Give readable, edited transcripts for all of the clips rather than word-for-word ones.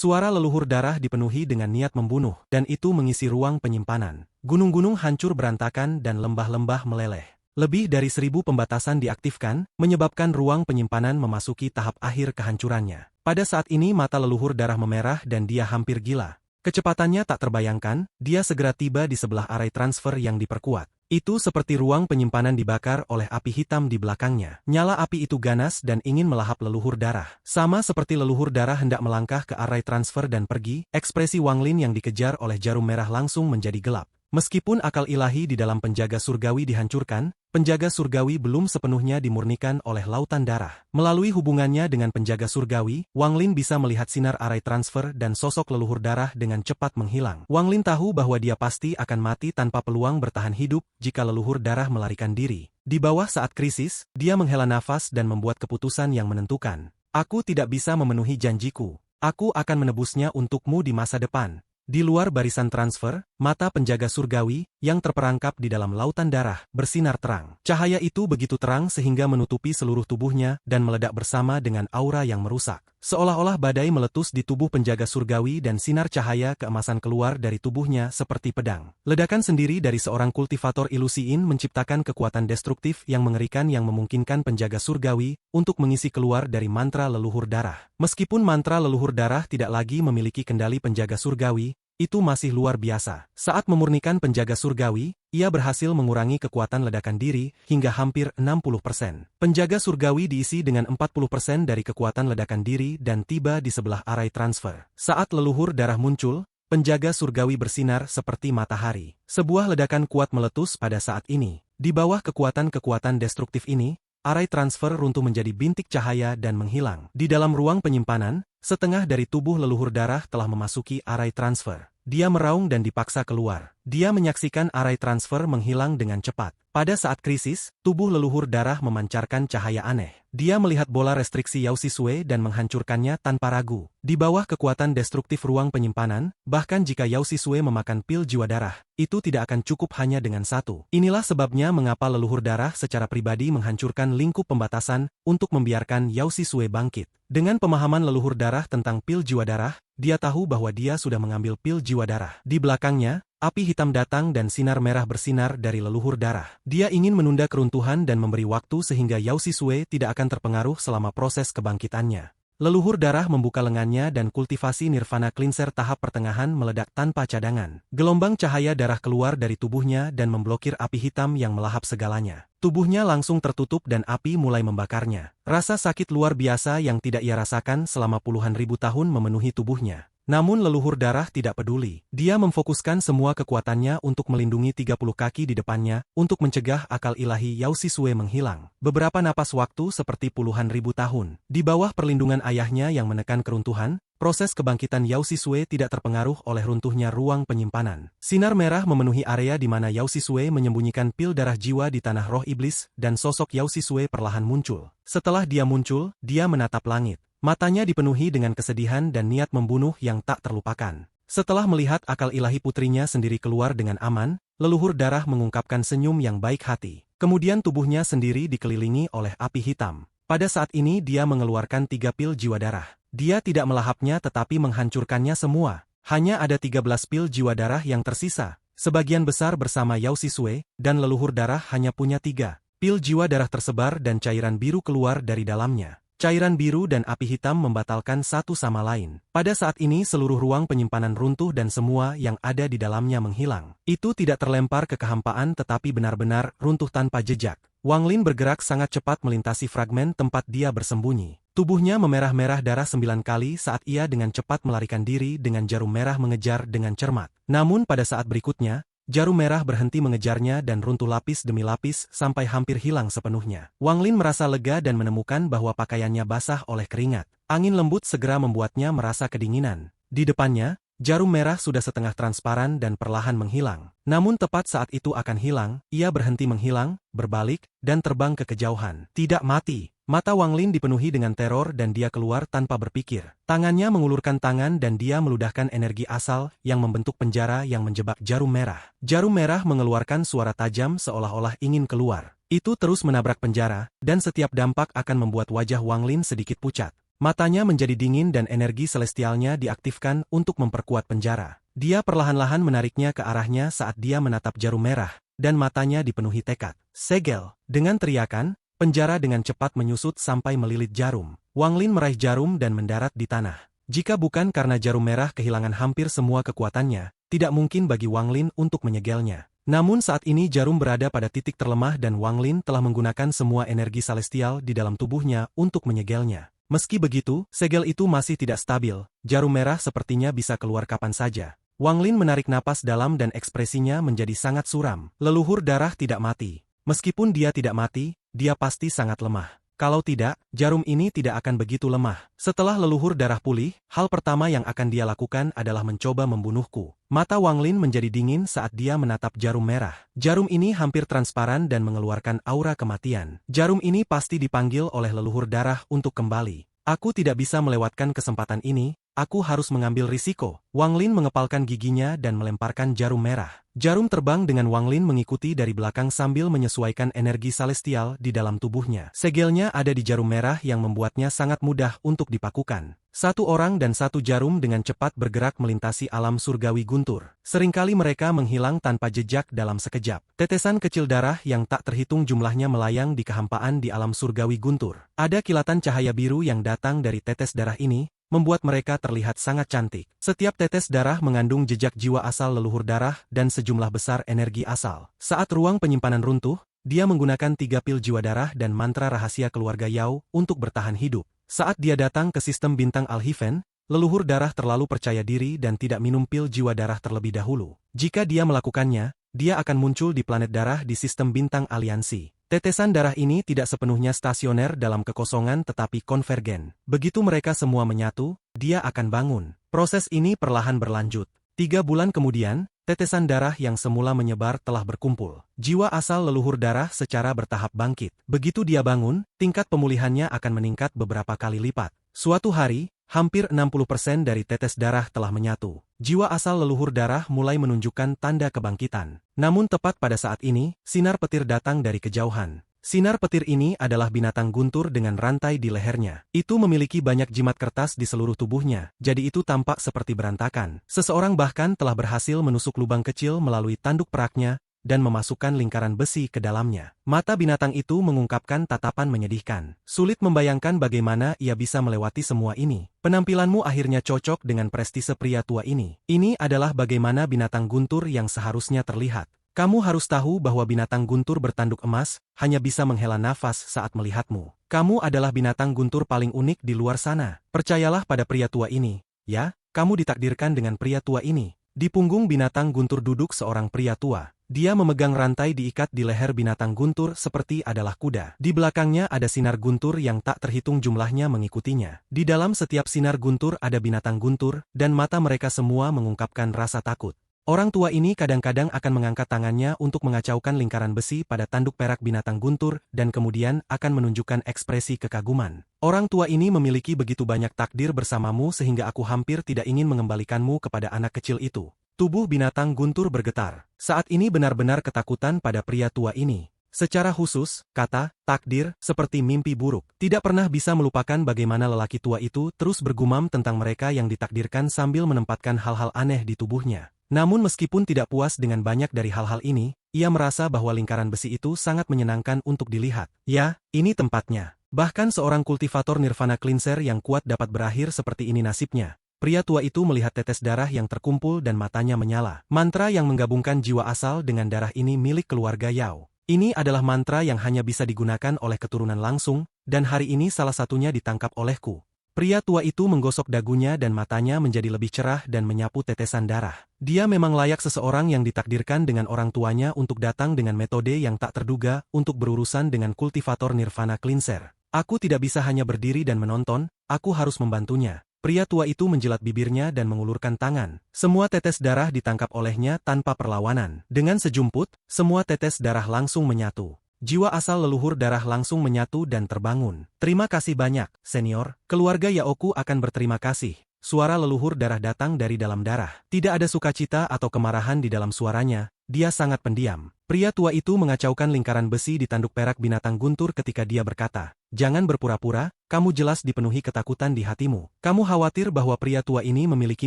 Suara leluhur darah dipenuhi dengan niat membunuh, dan itu mengisi ruang penyimpanan. Gunung-gunung hancur berantakan dan lembah-lembah meleleh. Lebih dari 1.000 pembatasan diaktifkan, menyebabkan ruang penyimpanan memasuki tahap akhir kehancurannya. Pada saat ini mata leluhur darah memerah dan dia hampir gila. Kecepatannya tak terbayangkan, dia segera tiba di sebelah array transfer yang diperkuat. Itu seperti ruang penyimpanan dibakar oleh api hitam di belakangnya. Nyala api itu ganas dan ingin melahap leluhur darah. Sama seperti leluhur darah hendak melangkah ke array transfer dan pergi, ekspresi Wang Lin yang dikejar oleh jarum merah langsung menjadi gelap. Meskipun akal ilahi di dalam penjaga surgawi dihancurkan, penjaga surgawi belum sepenuhnya dimurnikan oleh lautan darah. Melalui hubungannya dengan penjaga surgawi, Wang Lin bisa melihat sinar array transfer dan sosok leluhur darah dengan cepat menghilang. Wang Lin tahu bahwa dia pasti akan mati tanpa peluang bertahan hidup jika leluhur darah melarikan diri. Di bawah saat krisis, dia menghela nafas dan membuat keputusan yang menentukan. Aku tidak bisa memenuhi janjiku. Aku akan menebusnya untukmu di masa depan. Di luar barisan transfer, mata penjaga surgawi, yang terperangkap di dalam lautan darah, bersinar terang. Cahaya itu begitu terang sehingga menutupi seluruh tubuhnya dan meledak bersama dengan aura yang merusak. Seolah-olah badai meletus di tubuh penjaga surgawi dan sinar cahaya keemasan keluar dari tubuhnya seperti pedang. Ledakan sendiri dari seorang kultivator ilusiin menciptakan kekuatan destruktif yang mengerikan yang memungkinkan penjaga surgawi untuk mengisi keluar dari mantra leluhur darah. Meskipun mantra leluhur darah tidak lagi memiliki kendali penjaga surgawi, itu masih luar biasa. Saat memurnikan penjaga surgawi, ia berhasil mengurangi kekuatan ledakan diri hingga hampir 60%. Penjaga surgawi diisi dengan 40% dari kekuatan ledakan diri dan tiba di sebelah array transfer. Saat leluhur darah muncul, penjaga surgawi bersinar seperti matahari. Sebuah ledakan kuat meletus pada saat ini. Di bawah kekuatan-kekuatan destruktif ini, array transfer runtuh menjadi bintik cahaya dan menghilang. Di dalam ruang penyimpanan, setengah dari tubuh leluhur darah telah memasuki array transfer. Dia meraung dan dipaksa keluar. Dia menyaksikan array transfer menghilang dengan cepat. Pada saat krisis, tubuh leluhur darah memancarkan cahaya aneh. Dia melihat bola restriksi Yao Sisue dan menghancurkannya tanpa ragu. Di bawah kekuatan destruktif ruang penyimpanan, bahkan jika Yao Sisue memakan pil jiwa darah, itu tidak akan cukup hanya dengan satu. Inilah sebabnya mengapa leluhur darah secara pribadi menghancurkan lingkup pembatasan untuk membiarkan Yao Sisue bangkit. Dengan pemahaman leluhur darah tentang pil jiwa darah, dia tahu bahwa dia sudah mengambil pil jiwa darah. Di belakangnya, api hitam datang dan sinar merah bersinar dari leluhur darah. Dia ingin menunda keruntuhan dan memberi waktu sehingga Yao Sisue tidak akan terpengaruh selama proses kebangkitannya. Leluhur darah membuka lengannya dan kultivasi Nirvana Cleanser tahap pertengahan meledak tanpa cadangan. Gelombang cahaya darah keluar dari tubuhnya dan memblokir api hitam yang melahap segalanya. Tubuhnya langsung tertutup dan api mulai membakarnya. Rasa sakit luar biasa yang tidak ia rasakan selama puluhan ribu tahun memenuhi tubuhnya. Namun leluhur darah tidak peduli. Dia memfokuskan semua kekuatannya untuk melindungi 30 kaki di depannya, untuk mencegah akal ilahi Yao Sisue menghilang. Beberapa napas waktu seperti puluhan ribu tahun. Di bawah perlindungan ayahnya yang menekan keruntuhan, proses kebangkitan Yao Sisue tidak terpengaruh oleh runtuhnya ruang penyimpanan. Sinar merah memenuhi area di mana Yao Sisue menyembunyikan pil darah jiwa di tanah roh iblis, dan sosok Yao Sisue perlahan muncul. Setelah dia muncul, dia menatap langit. Matanya dipenuhi dengan kesedihan dan niat membunuh yang tak terlupakan. Setelah melihat akal ilahi putrinya sendiri keluar dengan aman, leluhur darah mengungkapkan senyum yang baik hati. Kemudian tubuhnya sendiri dikelilingi oleh api hitam. Pada saat ini dia mengeluarkan 3 pil jiwa darah. Dia tidak melahapnya tetapi menghancurkannya semua. Hanya ada 13 pil jiwa darah yang tersisa. Sebagian besar bersama Yao Sisue, dan leluhur darah hanya punya 3. Pil jiwa darah tersebar dan cairan biru keluar dari dalamnya. Cairan biru dan api hitam membatalkan satu sama lain. Pada saat ini seluruh ruang penyimpanan runtuh dan semua yang ada di dalamnya menghilang. Itu tidak terlempar ke kehampaan tetapi benar-benar runtuh tanpa jejak. Wang Lin bergerak sangat cepat melintasi fragmen tempat dia bersembunyi. Tubuhnya memerah-merah darah 9 kali saat ia dengan cepat melarikan diri dengan jarum merah mengejar dengan cermat. Namun pada saat berikutnya, jarum merah berhenti mengejarnya dan runtuh lapis demi lapis sampai hampir hilang sepenuhnya. Wang Lin merasa lega dan menemukan bahwa pakaiannya basah oleh keringat. Angin lembut segera membuatnya merasa kedinginan. Di depannya, jarum merah sudah setengah transparan dan perlahan menghilang. Namun tepat saat itu akan hilang, ia berhenti menghilang, berbalik, dan terbang ke kejauhan. Tidak mati. Mata Wang Lin dipenuhi dengan teror dan dia keluar tanpa berpikir. Tangannya mengulurkan tangan dan dia meludahkan energi asal yang membentuk penjara yang menjebak jarum merah. Jarum merah mengeluarkan suara tajam seolah-olah ingin keluar. Itu terus menabrak penjara, dan setiap dampak akan membuat wajah Wang Lin sedikit pucat. Matanya menjadi dingin dan energi celestialnya diaktifkan untuk memperkuat penjara. Dia perlahan-lahan menariknya ke arahnya saat dia menatap jarum merah, dan matanya dipenuhi tekad. Segel. Dengan teriakan, penjara dengan cepat menyusut sampai melilit jarum. Wang Lin meraih jarum dan mendarat di tanah. Jika bukan karena jarum merah kehilangan hampir semua kekuatannya, tidak mungkin bagi Wang Lin untuk menyegelnya. Namun saat ini jarum berada pada titik terlemah dan Wang Lin telah menggunakan semua energi celestial di dalam tubuhnya untuk menyegelnya. Meski begitu, segel itu masih tidak stabil, jarum merah sepertinya bisa keluar kapan saja. Wang Lin menarik napas dalam dan ekspresinya menjadi sangat suram. Leluhur darah tidak mati. Meskipun dia tidak mati, dia pasti sangat lemah. Kalau tidak, jarum ini tidak akan begitu lemah. Setelah leluhur darah pulih, hal pertama yang akan dia lakukan adalah mencoba membunuhku. Mata Wang Lin menjadi dingin saat dia menatap jarum merah. Jarum ini hampir transparan dan mengeluarkan aura kematian. Jarum ini pasti dipanggil oleh leluhur darah untuk kembali. Aku tidak bisa melewatkan kesempatan ini. Aku harus mengambil risiko. Wang Lin mengepalkan giginya dan melemparkan jarum merah. Jarum terbang dengan Wang Lin mengikuti dari belakang sambil menyesuaikan energi celestial di dalam tubuhnya. Segelnya ada di jarum merah yang membuatnya sangat mudah untuk dipakukan. Satu orang dan satu jarum dengan cepat bergerak melintasi alam surgawi guntur. Seringkali mereka menghilang tanpa jejak dalam sekejap. Tetesan kecil darah yang tak terhitung jumlahnya melayang di kehampaan di alam surgawi guntur. Ada kilatan cahaya biru yang datang dari tetes darah ini, membuat mereka terlihat sangat cantik. Setiap tetes darah mengandung jejak jiwa asal leluhur darah dan sejumlah besar energi asal. Saat ruang penyimpanan runtuh, dia menggunakan 3 pil jiwa darah dan mantra rahasia keluarga Yao untuk bertahan hidup. Saat dia datang ke sistem bintang Al-Hiven, leluhur darah terlalu percaya diri dan tidak minum pil jiwa darah terlebih dahulu. Jika dia melakukannya, dia akan muncul di planet darah di sistem bintang aliansi. Tetesan darah ini tidak sepenuhnya stasioner dalam kekosongan tetapi konvergen. Begitu mereka semua menyatu, dia akan bangun. Proses ini perlahan berlanjut. 3 bulan kemudian, tetesan darah yang semula menyebar telah berkumpul. Jiwa asal leluhur darah secara bertahap bangkit. Begitu dia bangun, tingkat pemulihannya akan meningkat beberapa kali lipat. Suatu hari, hampir 60% dari tetes darah telah menyatu. Jiwa asal leluhur darah mulai menunjukkan tanda kebangkitan. Namun tepat pada saat ini, sinar petir datang dari kejauhan. Sinar petir ini adalah binatang guntur dengan rantai di lehernya. Itu memiliki banyak jimat kertas di seluruh tubuhnya, jadi itu tampak seperti berantakan. Seseorang bahkan telah berhasil menusuk lubang kecil melalui tanduk peraknya, dan memasukkan lingkaran besi ke dalamnya. Mata binatang itu mengungkapkan tatapan menyedihkan. Sulit membayangkan bagaimana ia bisa melewati semua ini. Penampilanmu akhirnya cocok dengan prestise pria tua ini. Ini adalah bagaimana binatang guntur yang seharusnya terlihat. Kamu harus tahu bahwa binatang guntur bertanduk emas hanya bisa menghela nafas saat melihatmu. Kamu adalah binatang guntur paling unik di luar sana. Percayalah pada pria tua ini. Ya, kamu ditakdirkan dengan pria tua ini. Di punggung binatang guntur duduk seorang pria tua. Dia memegang rantai diikat di leher binatang guntur seperti adalah kuda. Di belakangnya ada sinar guntur yang tak terhitung jumlahnya mengikutinya. Di dalam setiap sinar guntur ada binatang guntur, dan mata mereka semua mengungkapkan rasa takut. Orang tua ini kadang-kadang akan mengangkat tangannya untuk mengacaukan lingkaran besi pada tanduk perak binatang guntur, dan kemudian akan menunjukkan ekspresi kekaguman. Orang tua ini memiliki begitu banyak takdir bersamamu sehingga aku hampir tidak ingin mengembalikanmu kepada anak kecil itu. Tubuh binatang guntur bergetar. Saat ini benar-benar ketakutan pada pria tua ini. Secara khusus, kata, takdir, seperti mimpi buruk. Tidak pernah bisa melupakan bagaimana lelaki tua itu terus bergumam tentang mereka yang ditakdirkan sambil menempatkan hal-hal aneh di tubuhnya. Namun meskipun tidak puas dengan banyak dari hal-hal ini, ia merasa bahwa lingkaran besi itu sangat menyenangkan untuk dilihat. Ya, ini tempatnya. Bahkan seorang kultivator Nirvana Cleanser yang kuat dapat berakhir seperti ini nasibnya. Pria tua itu melihat tetes darah yang terkumpul dan matanya menyala. Mantra yang menggabungkan jiwa asal dengan darah ini milik keluarga Yao. Ini adalah mantra yang hanya bisa digunakan oleh keturunan langsung, dan hari ini salah satunya ditangkap olehku. Pria tua itu menggosok dagunya dan matanya menjadi lebih cerah dan menyapu tetesan darah. Dia memang layak seseorang yang ditakdirkan dengan orang tuanya untuk datang dengan metode yang tak terduga untuk berurusan dengan kultivator Nirvana Cleanser. Aku tidak bisa hanya berdiri dan menonton, aku harus membantunya. Pria tua itu menjilat bibirnya dan mengulurkan tangan. Semua tetes darah ditangkap olehnya tanpa perlawanan. Dengan sejumput, semua tetes darah langsung menyatu. Jiwa asal leluhur darah langsung menyatu dan terbangun. Terima kasih banyak, senior. Keluarga Yaoku akan berterima kasih. suara leluhur darah datang dari dalam darah. Tidak ada sukacita atau kemarahan di dalam suaranya, dia sangat pendiam. Pria tua itu mengacaukan lingkaran besi di tanduk perak binatang guntur ketika dia berkata, "Jangan berpura-pura, kamu jelas dipenuhi ketakutan di hatimu. Kamu khawatir bahwa pria tua ini memiliki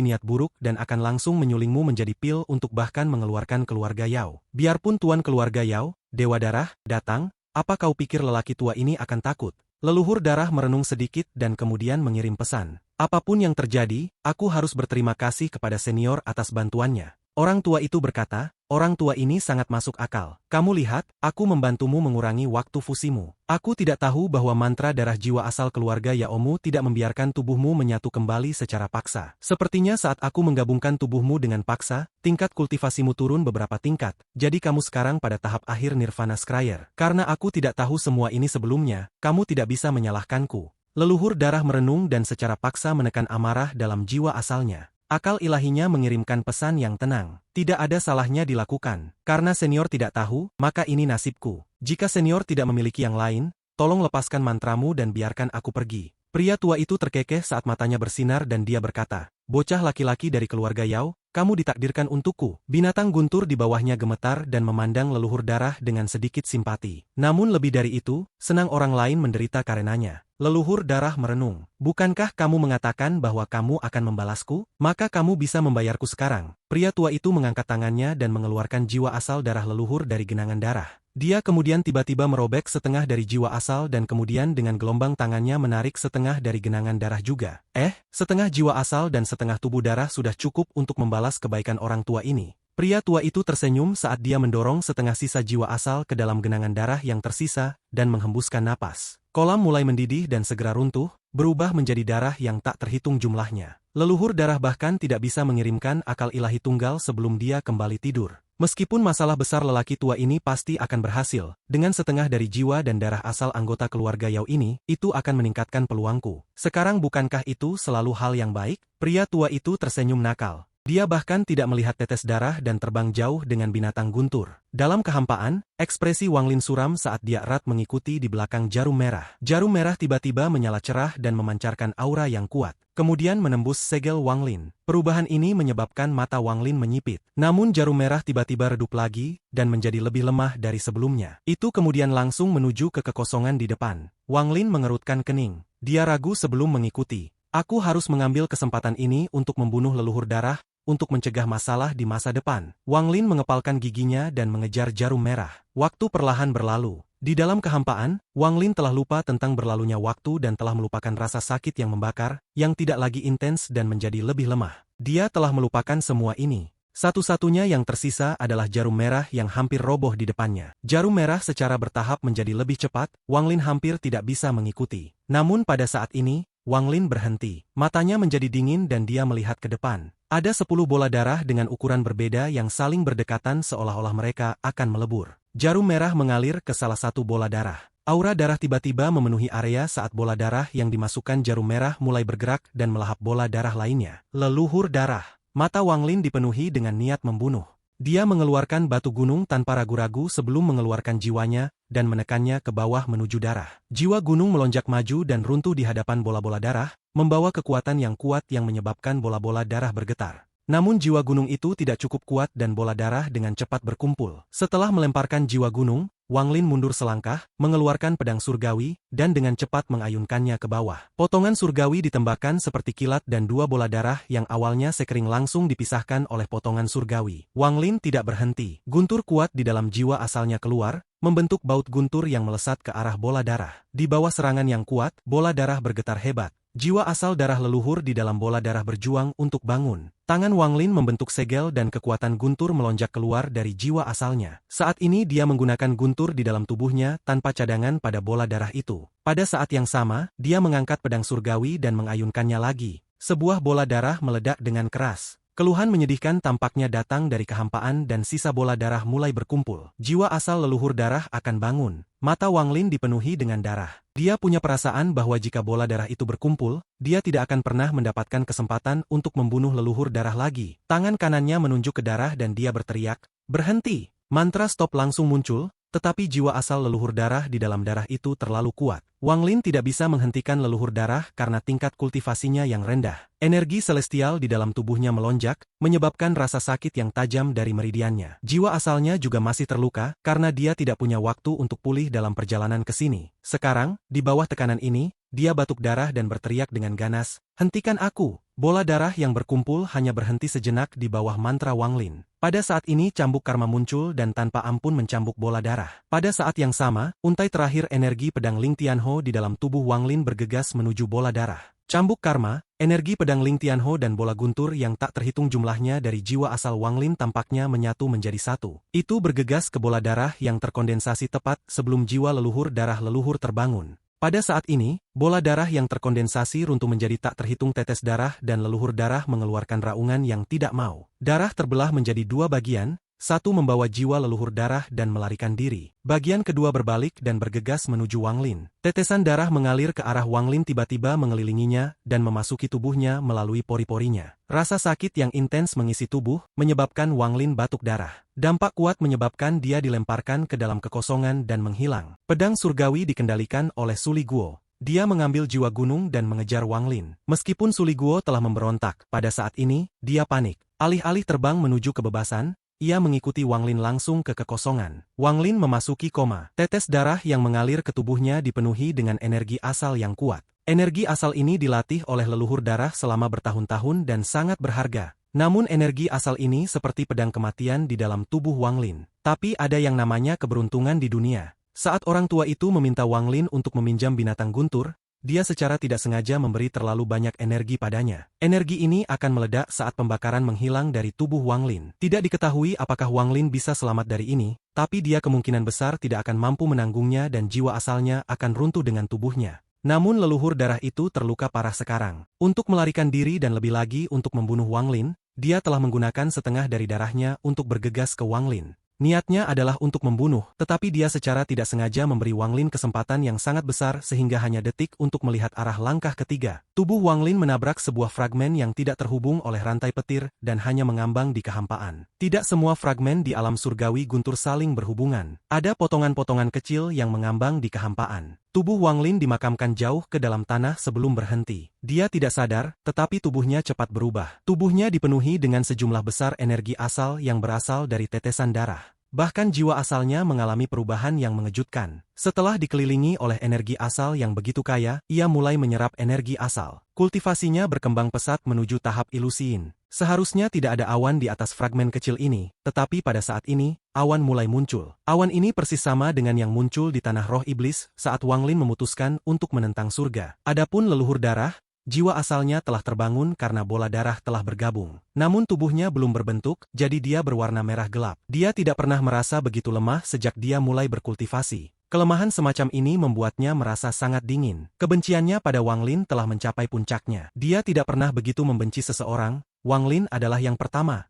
niat buruk dan akan langsung menyulingmu menjadi pil untuk bahkan mengeluarkan keluarga Yao. Biarpun tuan keluarga Yao, Dewa Darah, datang, apa kau pikir lelaki tua ini akan takut?" Leluhur darah merenung sedikit dan kemudian mengirim pesan. "Apapun yang terjadi, aku harus berterima kasih kepada senior atas bantuannya." Orang tua itu berkata, "Orang tua ini sangat masuk akal. Kamu lihat, aku membantumu mengurangi waktu fusimu. Aku tidak tahu bahwa mantra darah jiwa asal keluarga Yaomu tidak membiarkan tubuhmu menyatu kembali secara paksa. Sepertinya saat aku menggabungkan tubuhmu dengan paksa, tingkat kultivasimu turun beberapa tingkat, jadi kamu sekarang pada tahap akhir Nirvana Scryer. Karena aku tidak tahu semua ini sebelumnya, kamu tidak bisa menyalahkanku." Leluhur darah merenung dan secara paksa menekan amarah dalam jiwa asalnya. Akal ilahinya mengirimkan pesan yang tenang. Tidak ada salahnya dilakukan. Karena senior tidak tahu, maka ini nasibku. Jika senior tidak memiliki yang lain, tolong lepaskan mantramu dan biarkan aku pergi. Pria tua itu terkekeh saat matanya bersinar dan dia berkata, "Bocah laki-laki dari keluarga Yao, kamu ditakdirkan untukku." Binatang guntur di bawahnya gemetar dan memandang leluhur darah dengan sedikit simpati. Namun lebih dari itu, senang orang lain menderita karenanya. Leluhur darah merenung. "Bukankah kamu mengatakan bahwa kamu akan membalasku? Maka kamu bisa membayarku sekarang." Pria tua itu mengangkat tangannya dan mengeluarkan jiwa asal darah leluhur dari genangan darah. Dia kemudian tiba-tiba merobek setengah dari jiwa asal dan kemudian dengan gelombang tangannya menarik setengah dari genangan darah juga. Setengah jiwa asal dan setengah tubuh darah sudah cukup untuk membalas kebaikan orang tua ini. Pria tua itu tersenyum saat dia mendorong setengah sisa jiwa asal ke dalam genangan darah yang tersisa dan menghembuskan napas. Kolam mulai mendidih dan segera runtuh, berubah menjadi darah yang tak terhitung jumlahnya. Leluhur darah bahkan tidak bisa mengirimkan akal ilahi tunggal sebelum dia kembali tidur. Meskipun masalah besar lelaki tua ini pasti akan berhasil, dengan setengah dari jiwa dan darah asal anggota keluarga Yao ini, itu akan meningkatkan peluangku. Sekarang bukankah itu selalu hal yang baik? Pria tua itu tersenyum nakal. Dia bahkan tidak melihat tetes darah dan terbang jauh dengan binatang guntur. Dalam kehampaan, ekspresi Wang Lin suram saat dia erat mengikuti di belakang jarum merah. Jarum merah tiba-tiba menyala cerah dan memancarkan aura yang kuat. Kemudian menembus segel Wang Lin. Perubahan ini menyebabkan mata Wang Lin menyipit. Namun jarum merah tiba-tiba redup lagi dan menjadi lebih lemah dari sebelumnya. Itu kemudian langsung menuju ke kekosongan di depan. Wang Lin mengerutkan kening. Dia ragu sebelum mengikuti. "Aku harus mengambil kesempatan ini untuk membunuh leluhur darah, untuk mencegah masalah di masa depan." Wang Lin mengepalkan giginya dan mengejar jarum merah. Waktu perlahan berlalu. Di dalam kehampaan, Wang Lin telah lupa tentang berlalunya waktu dan telah melupakan rasa sakit yang membakar, yang tidak lagi intens dan menjadi lebih lemah. Dia telah melupakan semua ini. Satu-satunya yang tersisa adalah jarum merah yang hampir roboh di depannya. Jarum merah secara bertahap menjadi lebih cepat, Wang Lin hampir tidak bisa mengikuti. Namun pada saat ini, Wang Lin berhenti. Matanya menjadi dingin dan dia melihat ke depan. Ada 10 bola darah dengan ukuran berbeda yang saling berdekatan seolah-olah mereka akan melebur. Jarum merah mengalir ke salah satu bola darah. Aura darah tiba-tiba memenuhi area saat bola darah yang dimasukkan jarum merah mulai bergerak dan melahap bola darah lainnya. Leluhur darah. Mata Wang Lin dipenuhi dengan niat membunuh. Dia mengeluarkan batu gunung tanpa ragu-ragu sebelum mengeluarkan jiwanya dan menekannya ke bawah menuju darah. Jiwa gunung melonjak maju dan runtuh di hadapan bola-bola darah, membawa kekuatan yang kuat yang menyebabkan bola-bola darah bergetar. Namun jiwa gunung itu tidak cukup kuat dan bola darah dengan cepat berkumpul. Setelah melemparkan jiwa gunung, Wang Lin mundur selangkah, mengeluarkan pedang surgawi, dan dengan cepat mengayunkannya ke bawah. Potongan surgawi ditembakkan seperti kilat dan 2 bola darah yang awalnya sekering langsung dipisahkan oleh potongan surgawi. Wang Lin tidak berhenti. Guntur kuat di dalam jiwa asalnya keluar, membentuk baut guntur yang melesat ke arah bola darah. Di bawah serangan yang kuat, bola darah bergetar hebat. Jiwa asal darah leluhur di dalam bola darah berjuang untuk bangun. Tangan Wang Lin membentuk segel dan kekuatan guntur melonjak keluar dari jiwa asalnya. Saat ini dia menggunakan guntur di dalam tubuhnya tanpa cadangan pada bola darah itu. Pada saat yang sama, dia mengangkat pedang surgawi dan mengayunkannya lagi. Sebuah bola darah meledak dengan keras. Keluhan menyedihkan tampaknya datang dari kehampaan dan sisa bola darah mulai berkumpul. Jiwa asal leluhur darah akan bangun. Mata Wang Lin dipenuhi dengan darah. Dia punya perasaan bahwa jika bola darah itu berkumpul, dia tidak akan pernah mendapatkan kesempatan untuk membunuh leluhur darah lagi. Tangan kanannya menunjuk ke darah dan dia berteriak, "Berhenti!" Mantra stop langsung muncul, tetapi jiwa asal leluhur darah di dalam darah itu terlalu kuat. Wang Lin tidak bisa menghentikan leluhur darah karena tingkat kultivasinya yang rendah. Energi celestial di dalam tubuhnya melonjak, menyebabkan rasa sakit yang tajam dari meridiannya. Jiwa asalnya juga masih terluka karena dia tidak punya waktu untuk pulih dalam perjalanan ke sini. Sekarang, di bawah tekanan ini, dia batuk darah dan berteriak dengan ganas, "Hentikan aku!" Bola darah yang berkumpul hanya berhenti sejenak di bawah mantra Wang Lin. Pada saat ini cambuk karma muncul dan tanpa ampun mencambuk bola darah. Pada saat yang sama, untai terakhir energi pedang Ling Tianho di dalam tubuh Wang Lin bergegas menuju bola darah. Cambuk karma, energi pedang Ling Tianho dan bola guntur yang tak terhitung jumlahnya dari jiwa asal Wang Lin tampaknya menyatu menjadi satu. Itu bergegas ke bola darah yang terkondensasi tepat sebelum jiwa leluhur darah leluhur terbangun. Pada saat ini, bola darah yang terkondensasi runtuh menjadi tak terhitung tetes darah dan leluhur darah mengeluarkan raungan yang tidak mau. Darah terbelah menjadi dua bagian, satu membawa jiwa leluhur darah dan melarikan diri. Bagian kedua berbalik dan bergegas menuju Wang Lin. Tetesan darah mengalir ke arah Wang Lin tiba-tiba mengelilinginya dan memasuki tubuhnya melalui pori-porinya. Rasa sakit yang intens mengisi tubuh, menyebabkan Wang Lin batuk darah. Dampak kuat menyebabkan dia dilemparkan ke dalam kekosongan dan menghilang. Pedang surgawi dikendalikan oleh Suli Guo. Dia mengambil jiwa gunung dan mengejar Wang Lin. Meskipun Suli Guo telah memberontak, pada saat ini, dia panik. Alih-alih terbang menuju kebebasan, ia mengikuti Wang Lin langsung ke kekosongan. Wang Lin memasuki koma. Tetes darah yang mengalir ke tubuhnya dipenuhi dengan energi asal yang kuat. Energi asal ini dilatih oleh leluhur darah selama bertahun-tahun dan sangat berharga. Namun energi asal ini seperti pedang kematian di dalam tubuh Wang Lin. Tapi ada yang namanya keberuntungan di dunia. Saat orang tua itu meminta Wang Lin untuk meminjam binatang guntur, dia secara tidak sengaja memberi terlalu banyak energi padanya. Energi ini akan meledak saat pembakaran menghilang dari tubuh Wang Lin. Tidak diketahui apakah Wang Lin bisa selamat dari ini, tapi dia kemungkinan besar tidak akan mampu menanggungnya dan jiwa asalnya akan runtuh dengan tubuhnya. Namun leluhur darah itu terluka parah sekarang. Untuk melarikan diri dan lebih lagi untuk membunuh Wang Lin, dia telah menggunakan setengah dari darahnya untuk bergegas ke Wang Lin. Niatnya adalah untuk membunuh, tetapi dia secara tidak sengaja memberi Wang Lin kesempatan yang sangat besar sehingga hanya detik untuk melihat arah langkah ketiga. Tubuh Wang Lin menabrak sebuah fragmen yang tidak terhubung oleh rantai petir dan hanya mengambang di kehampaan. Tidak semua fragmen di alam surgawi guntur saling berhubungan. Ada potongan-potongan kecil yang mengambang di kehampaan. Tubuh Wang Lin dimakamkan jauh ke dalam tanah sebelum berhenti. Dia tidak sadar, tetapi tubuhnya cepat berubah. Tubuhnya dipenuhi dengan sejumlah besar energi asal yang berasal dari tetesan darah. Bahkan jiwa asalnya mengalami perubahan yang mengejutkan. Setelah dikelilingi oleh energi asal yang begitu kaya, ia mulai menyerap energi asal. Kultivasinya berkembang pesat menuju tahap ilusiin. Seharusnya tidak ada awan di atas fragmen kecil ini, tetapi pada saat ini, awan mulai muncul. Awan ini persis sama dengan yang muncul di tanah roh iblis saat Wang Lin memutuskan untuk menentang surga. Adapun leluhur darah, jiwa asalnya telah terbangun karena bola darah telah bergabung. Namun tubuhnya belum berbentuk, jadi dia berwarna merah gelap. Dia tidak pernah merasa begitu lemah sejak dia mulai berkultivasi. Kelemahan semacam ini membuatnya merasa sangat dingin. Kebenciannya pada Wang Lin telah mencapai puncaknya. Dia tidak pernah begitu membenci seseorang. Wang Lin adalah yang pertama.